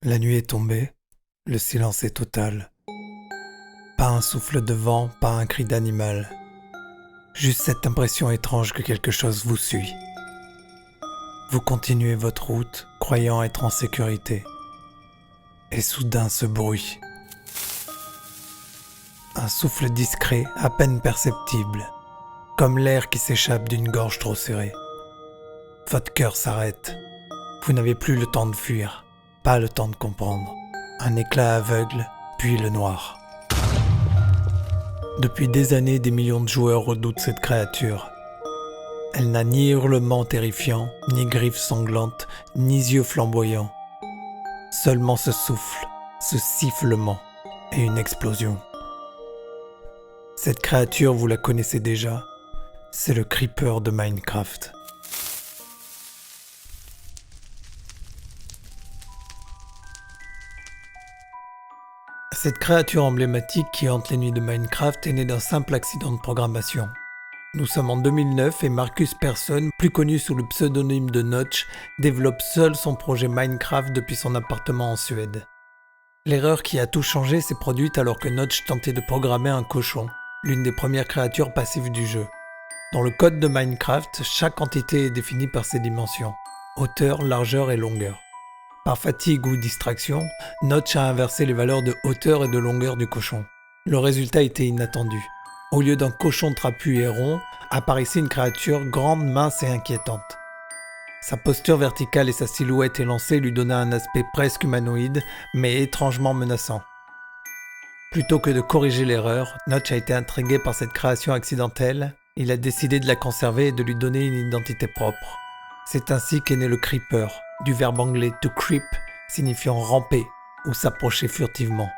La nuit est tombée, le silence est total. Pas un souffle de vent, pas un cri d'animal. Juste cette impression étrange que quelque chose vous suit. Vous continuez votre route, croyant être en sécurité. Et soudain ce bruit. Un souffle discret, à peine perceptible, comme l'air qui s'échappe d'une gorge trop serrée. Votre cœur s'arrête. Vous n'avez plus le temps de fuir, pas le temps de comprendre. Un éclat aveugle, puis le noir. Depuis des années, des millions de joueurs redoutent cette créature. Elle n'a ni hurlements terrifiants, ni griffes sanglantes, ni yeux flamboyants. Seulement ce souffle, ce sifflement et une explosion. Cette créature, vous la connaissez déjà, c'est le Creeper de Minecraft. Cette créature emblématique qui hante les nuits de Minecraft est née d'un simple accident de programmation. Nous sommes en 2009 et Marcus Persson, plus connu sous le pseudonyme de Notch, développe seul son projet Minecraft depuis son appartement en Suède. L'erreur qui a tout changé s'est produite alors que Notch tentait de programmer un cochon, l'une des premières créatures passives du jeu. Dans le code de Minecraft, chaque entité est définie par ses dimensions, hauteur, largeur et longueur. Par fatigue ou distraction, Notch a inversé les valeurs de hauteur et de longueur du cochon. Le résultat était inattendu. Au lieu d'un cochon trapu et rond, apparaissait une créature grande, mince et inquiétante. Sa posture verticale et sa silhouette élancée lui donnaient un aspect presque humanoïde, mais étrangement menaçant. Plutôt que de corriger l'erreur, Notch a été intrigué par cette création accidentelle. Il a décidé de la conserver et de lui donner une identité propre. C'est ainsi qu'est né le Creeper, du verbe anglais to creep, signifiant ramper ou s'approcher furtivement.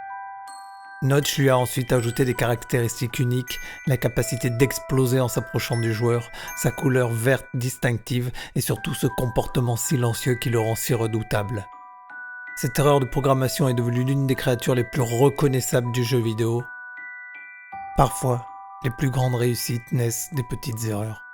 Notch lui a ensuite ajouté des caractéristiques uniques, la capacité d'exploser en s'approchant du joueur, sa couleur verte distinctive et surtout ce comportement silencieux qui le rend si redoutable. Cette erreur de programmation est devenue l'une des créatures les plus reconnaissables du jeu vidéo. Parfois, les plus grandes réussites naissent des petites erreurs.